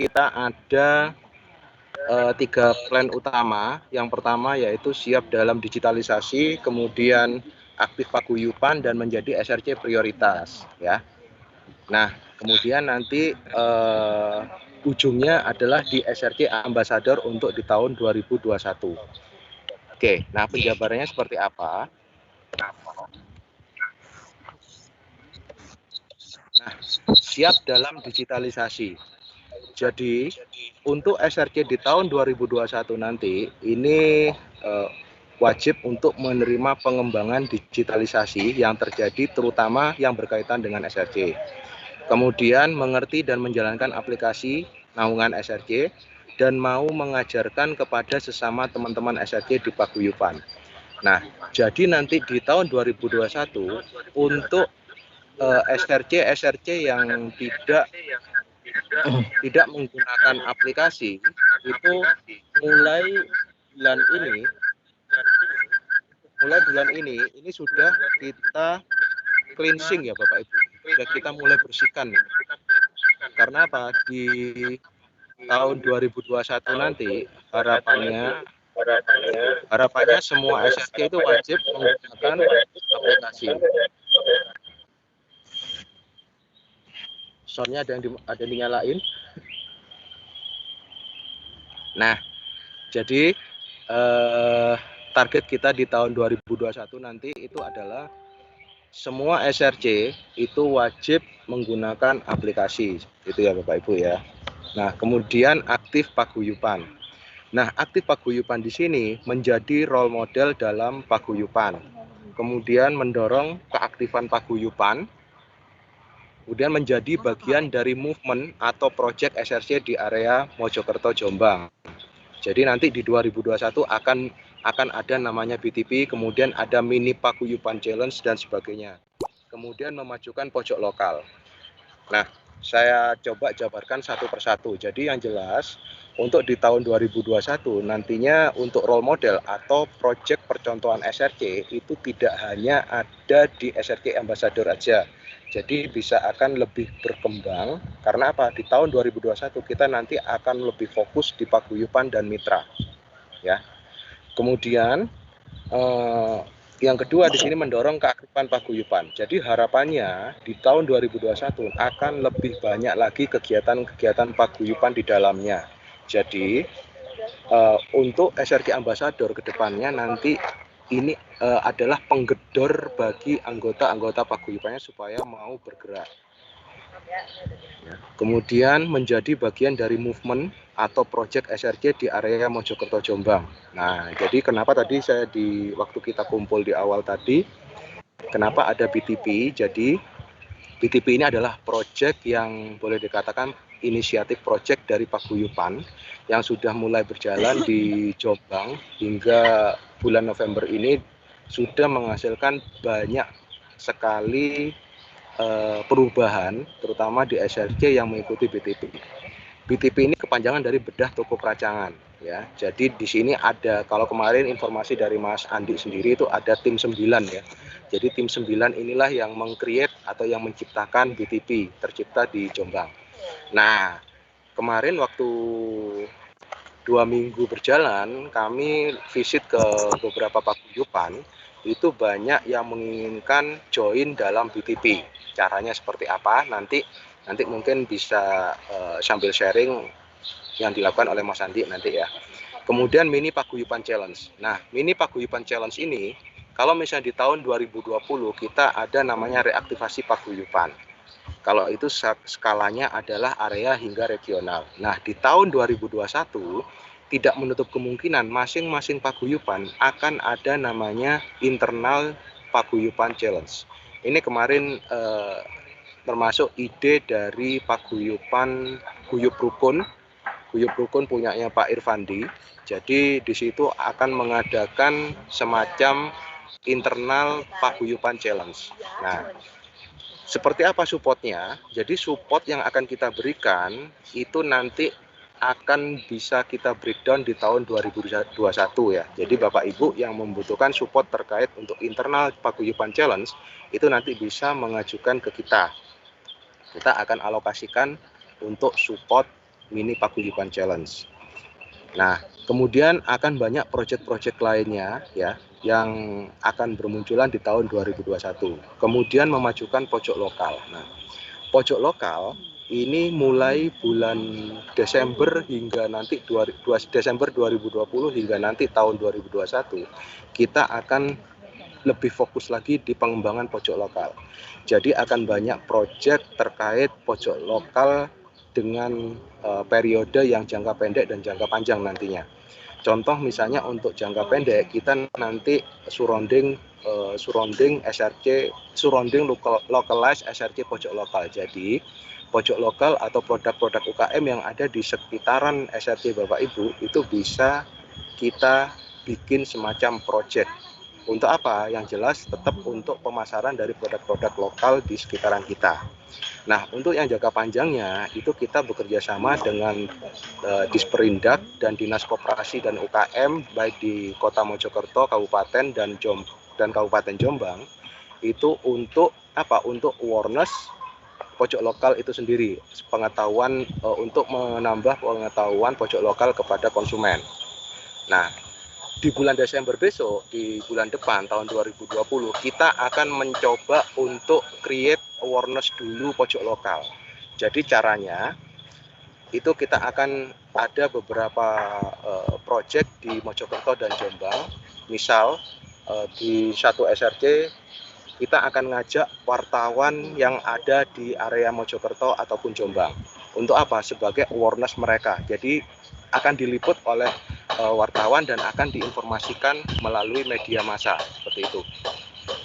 kita ada 3 plan utama. Yang pertama yaitu siap dalam digitalisasi, kemudian aktif paguyuban dan menjadi SRC prioritas ya. Nah, kemudian nanti ujungnya adalah di SRC Ambassador untuk di tahun 2021. Oke, nah penjabarannya seperti apa? Nah, siap dalam digitalisasi. Jadi untuk SRC di tahun 2021 nanti ini wajib untuk menerima pengembangan digitalisasi yang terjadi terutama yang berkaitan dengan SRC. Kemudian mengerti dan menjalankan aplikasi naungan SRC dan mau mengajarkan kepada sesama teman-teman SRC di paguyuban. Nah, jadi nanti di tahun 2021 untuk SRC yang tidak menggunakan aplikasi itu mulai bulan ini sudah kita cleansing ya Bapak Ibu, sudah kita mulai bersihkan nih. Karena apa, di tahun 2021 nanti harapannya semua SRC itu wajib menggunakan aplikasi. Soundnya ada yang dinyalain. Nah, jadi target kita di tahun 2021 nanti itu adalah semua SRC itu wajib menggunakan aplikasi, itu ya Bapak Ibu ya. Nah, kemudian aktif paguyuban. Nah, aktif paguyuban di sini menjadi role model dalam paguyuban. Kemudian mendorong keaktifan paguyuban. Kemudian menjadi bagian dari movement atau project SRC di area Mojokerto Jombang. Jadi nanti di 2021 akan ada namanya BTP, kemudian ada mini paguyuban challenge dan sebagainya. Kemudian memajukan pojok lokal. Nah, saya coba jabarkan satu persatu. Jadi yang jelas untuk di tahun 2021 nantinya untuk role model atau project percontohan SRC itu tidak hanya ada di SRC Ambassador aja. Jadi bisa akan lebih berkembang karena apa? Di tahun 2021 kita nanti akan lebih fokus di paguyuban dan mitra. Ya. Kemudian yang kedua di sini mendorong keaktifan paguyuban. Jadi harapannya di tahun 2021 akan lebih banyak lagi kegiatan-kegiatan paguyuban di dalamnya. Jadi untuk SRC Ambassador ke depannya nanti ini adalah penggedor bagi anggota-anggota paguyubannya supaya mau bergerak. Kemudian menjadi bagian dari movement atau project SRC di area Mojokerto Jombang. Nah, jadi kenapa tadi saya di waktu kita kumpul di awal tadi, kenapa ada BTP? Jadi BTP ini adalah project yang boleh dikatakan inisiatif project dari paguyuban yang sudah mulai berjalan di Jombang hingga bulan November ini sudah menghasilkan banyak sekali perubahan terutama di SRC yang mengikuti BTP. BTP ini kepanjangan dari bedah toko peracangan ya. Jadi di sini ada, kalau kemarin informasi dari Mas Andi sendiri itu ada tim 9 ya. Jadi tim 9 inilah yang meng-create atau yang menciptakan BTP tercipta di Jombang. Nah, kemarin waktu 2 minggu berjalan kami visit ke beberapa paguyuban, itu banyak yang menginginkan join dalam BTP. Caranya seperti apa? Nanti mungkin bisa sambil sharing yang dilakukan oleh Mas Andi nanti ya. Kemudian mini paguyuban challenge. Nah, mini paguyuban challenge ini kalau misalnya di tahun 2020 kita ada namanya reaktivasi paguyuban. Kalau itu skalanya adalah area hingga regional. Nah, di tahun 2021 tidak menutup kemungkinan masing-masing paguyuban akan ada namanya internal paguyuban challenge. Ini kemarin termasuk ide dari paguyuban Guyup Rukun. Guyup Rukun punyanya Pak Irfandi. Jadi di situ akan mengadakan semacam internal paguyuban challenge. Nah, seperti apa supportnya? Jadi support yang akan kita berikan itu nanti akan bisa kita breakdown di tahun 2021 ya. Jadi Bapak Ibu yang membutuhkan support terkait untuk internal paguyuban challenge itu nanti bisa mengajukan ke kita. Kita akan alokasikan untuk support Mini Paguyuban Challenge. Nah, kemudian akan banyak proyek-proyek lainnya ya yang akan bermunculan di tahun 2021. Kemudian memajukan pojok lokal. Nah, pojok lokal ini mulai bulan Desember hingga nanti Desember 2020 hingga nanti tahun 2021 kita akan lebih fokus lagi di pengembangan pojok lokal. Jadi akan banyak proyek terkait pojok lokal dengan periode yang jangka pendek dan jangka panjang nantinya. Contoh misalnya untuk jangka pendek kita nanti surrounding SRC localized SRC pojok lokal. Jadi pojok lokal atau produk-produk UKM yang ada di sekitaran SRC Bapak Ibu itu bisa kita bikin semacam proyek. Untuk apa? Yang jelas tetap untuk pemasaran dari produk-produk lokal di sekitaran kita. Nah, untuk yang jangka panjangnya itu kita bekerja sama dengan Disperindak dan Dinas Koperasi dan UKM baik di Kota Mojokerto, Kabupaten dan Kabupaten Jombang itu untuk apa? Untuk awareness pojok lokal itu sendiri, pengetahuan untuk menambah pengetahuan pojok lokal kepada konsumen. Nah, di bulan Desember besok, di bulan depan tahun 2020, kita akan mencoba untuk create awareness dulu pojok lokal. Jadi caranya itu kita akan ada beberapa project di Mojokerto dan Jombang. Misal di satu SRC kita akan ngajak wartawan yang ada di area Mojokerto ataupun Jombang. Untuk apa? Sebagai awareness mereka. Jadi akan diliput oleh wartawan dan akan diinformasikan melalui media massa seperti itu.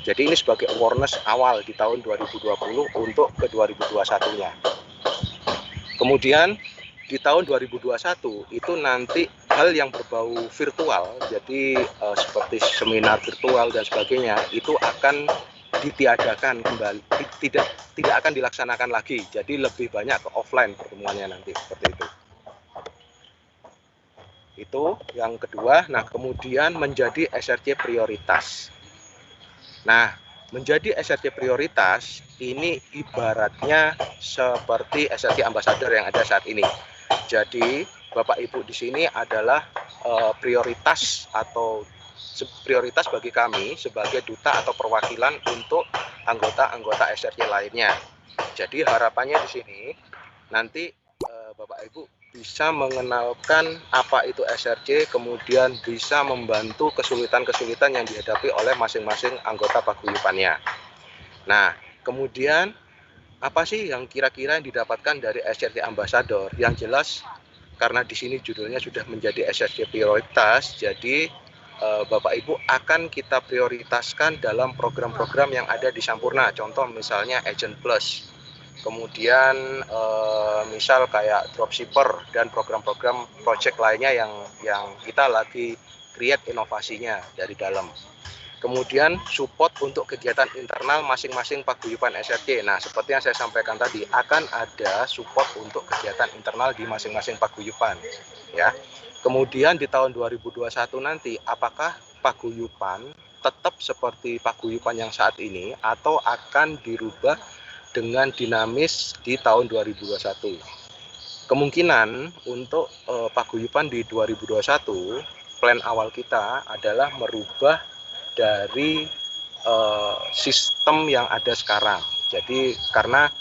Jadi ini sebagai awareness awal di tahun 2020 untuk ke 2021-nya. Kemudian di tahun 2021 itu nanti hal yang berbau virtual, jadi seperti seminar virtual dan sebagainya itu akan ditiadakan kembali, tidak akan dilaksanakan lagi. Jadi lebih banyak ke offline pertemuannya nanti seperti itu. Itu yang kedua. Nah, kemudian menjadi SRC prioritas. Nah, menjadi SRC prioritas ini ibaratnya seperti SRC ambassador yang ada saat ini. Jadi, Bapak Ibu di sini adalah prioritas bagi kami sebagai duta atau perwakilan untuk anggota-anggota SRC lainnya. Jadi harapannya di sini nanti Bapak Ibu bisa mengenalkan apa itu SRC, kemudian bisa membantu kesulitan-kesulitan yang dihadapi oleh masing-masing anggota paguyubannya. Nah, kemudian apa sih yang kira-kira yang didapatkan dari SRC Ambassador? Yang jelas karena di sini judulnya sudah menjadi SRC prioritas, jadi Bapak Ibu akan kita prioritaskan dalam program-program yang ada di Sampurna. Contoh misalnya Agent Plus. Kemudian misal kayak dropshipper dan program-program project lainnya yang kita lagi create inovasinya dari dalam. Kemudian support untuk kegiatan internal masing-masing paguyuban SRC. Nah, seperti yang saya sampaikan tadi, akan ada support untuk kegiatan internal di masing-masing paguyuban, ya. Kemudian di tahun 2021 nanti, apakah paguyuban tetap seperti paguyuban yang saat ini atau akan dirubah dengan dinamis di tahun 2021. Kemungkinan untuk paguyuban di 2021, plan awal kita adalah merubah dari sistem yang ada sekarang. Jadi karena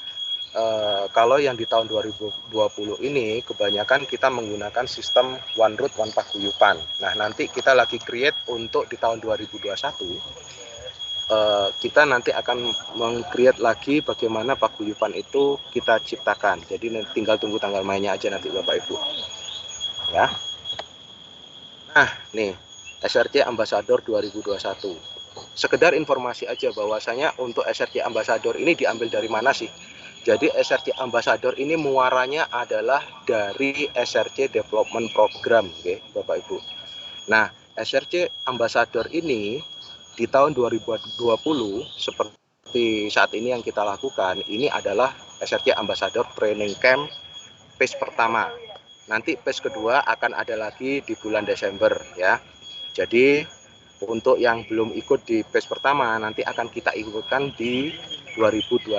kalau yang di tahun 2020 ini kebanyakan kita menggunakan sistem one route one paguyuban. Nah, nanti kita lagi create untuk di tahun 2021 kita nanti akan meng-create lagi bagaimana paguyuban itu kita ciptakan. Jadi tinggal tunggu tanggal mainnya aja nanti Bapak Ibu. Ya. Nah, nih SRC Ambassador 2021. Sekedar informasi aja bahwasanya untuk SRC Ambassador ini diambil dari mana sih? Jadi SRC Ambassador ini muaranya adalah dari SRC Development Program, oke, Bapak Ibu. Nah, SRC Ambassador ini di tahun 2020 seperti saat ini yang kita lakukan, ini adalah SRC Ambassador Training Camp phase pertama. Nanti phase kedua akan ada lagi di bulan Desember ya. Jadi untuk yang belum ikut di phase pertama nanti akan kita ikutkan di 2021.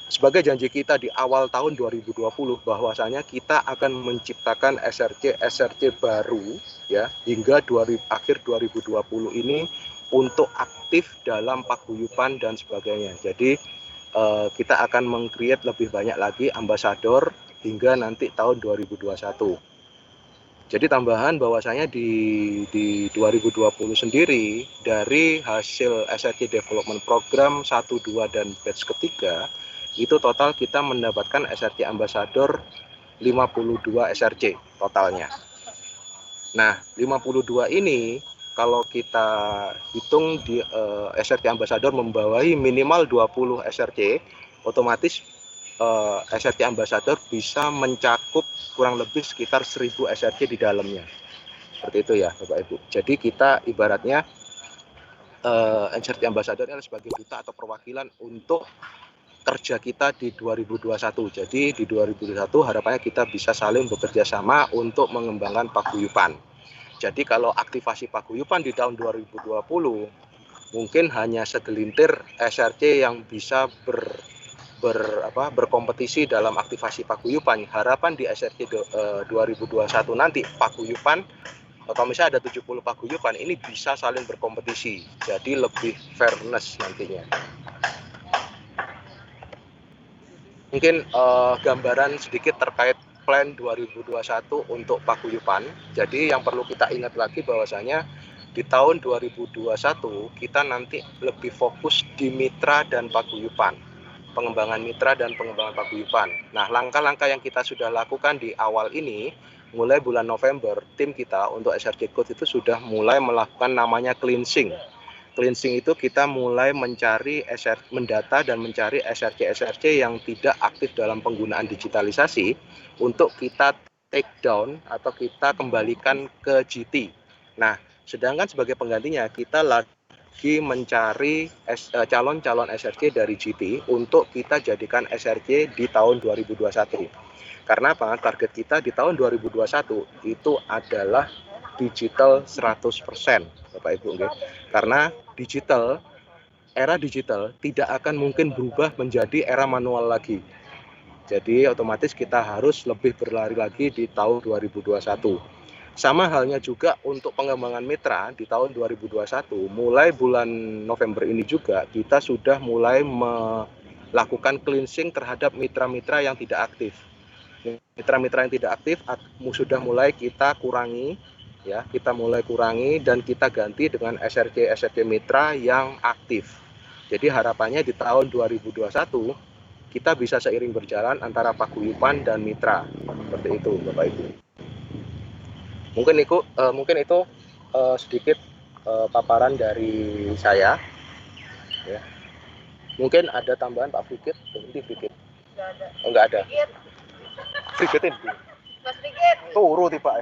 sebagai janji kita di awal tahun 2020 bahwasanya kita akan menciptakan SRC baru ya hingga akhir 2020 ini untuk aktif dalam paguyuban dan sebagainya. Jadi kita akan meng-create lebih banyak lagi ambasador hingga nanti tahun 2021. Jadi tambahan bahwasanya di 2020 sendiri dari hasil SRC Development Program 1, 2 dan batch ketiga itu total kita mendapatkan SRC Ambassador 52 SRC totalnya. Nah, 52 ini kalau kita hitung di SRC Ambassador membawahi minimal 20 SRC, otomatis SRC Ambassador bisa mencakup kurang lebih sekitar 1000 SRC di dalamnya. Seperti itu ya Bapak Ibu. Jadi kita ibaratnya SRC Ambassador adalah sebagai duta atau perwakilan untuk kerja kita di 2021. Jadi di 2021 harapannya kita bisa saling bekerja sama untuk mengembangkan paguyuban. Jadi kalau aktivasi paguyuban di tahun 2020 mungkin hanya segelintir SRC yang bisa berkompetisi dalam aktivasi paguyuban. Harapan di SRC 2021 nanti paguyuban, kalau misalnya ada 70 paguyuban ini bisa saling berkompetisi. Jadi lebih fairness nantinya. Mungkin gambaran sedikit terkait plan 2021 untuk paguyuban. Jadi yang perlu kita ingat lagi bahwasanya di tahun 2021 kita nanti lebih fokus di mitra dan paguyuban, pengembangan mitra dan pengembangan paguyuban. Nah, langkah-langkah yang kita sudah lakukan di awal ini, mulai bulan November, tim kita untuk SRC Code itu sudah mulai melakukan namanya cleansing. Cleansing itu kita mulai mencari mendata dan mencari SRC yang tidak aktif dalam penggunaan digitalisasi untuk kita take down atau kita kembalikan ke GT. Nah, sedangkan sebagai penggantinya kita lagi mencari calon-calon SRC dari GT untuk kita jadikan SRC di tahun 2021. Karena apa? Target kita di tahun 2021 itu adalah digital 100%, Bapak Ibu. Karena era digital tidak akan mungkin berubah menjadi era manual lagi. Jadi otomatis kita harus lebih berlari lagi di tahun 2021. Sama halnya juga untuk pengembangan mitra di tahun 2021, mulai bulan November ini juga kita sudah mulai melakukan cleansing terhadap mitra-mitra yang tidak aktif. Mitra-mitra yang tidak aktif sudah mulai kita kurangi. Ya, kita mulai kurangi dan kita ganti dengan SRC mitra yang aktif. Jadi harapannya di tahun 2021 kita bisa seiring berjalan antara paguyuban dan mitra. Seperti itu, Bapak Ibu. Mungkin itu sedikit paparan dari saya. Ya. Mungkin ada tambahan Pak Frigit? Ini Frigit. Oh, enggak ada. Frigitin. Mas Frigit. Turu tiba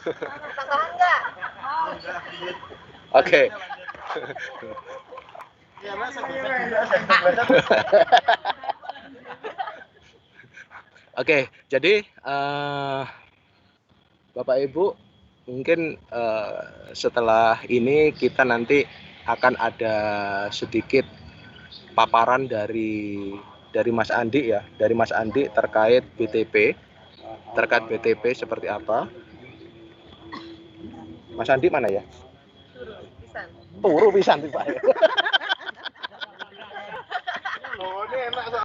tambahan enggak? Oke. Oke, jadi Bapak Ibu mungkin setelah ini kita nanti akan ada sedikit paparan dari Mas Andi ya, dari Mas Andi terkait BTP seperti apa. Mas Andi mana ya? Turu pisan Pak.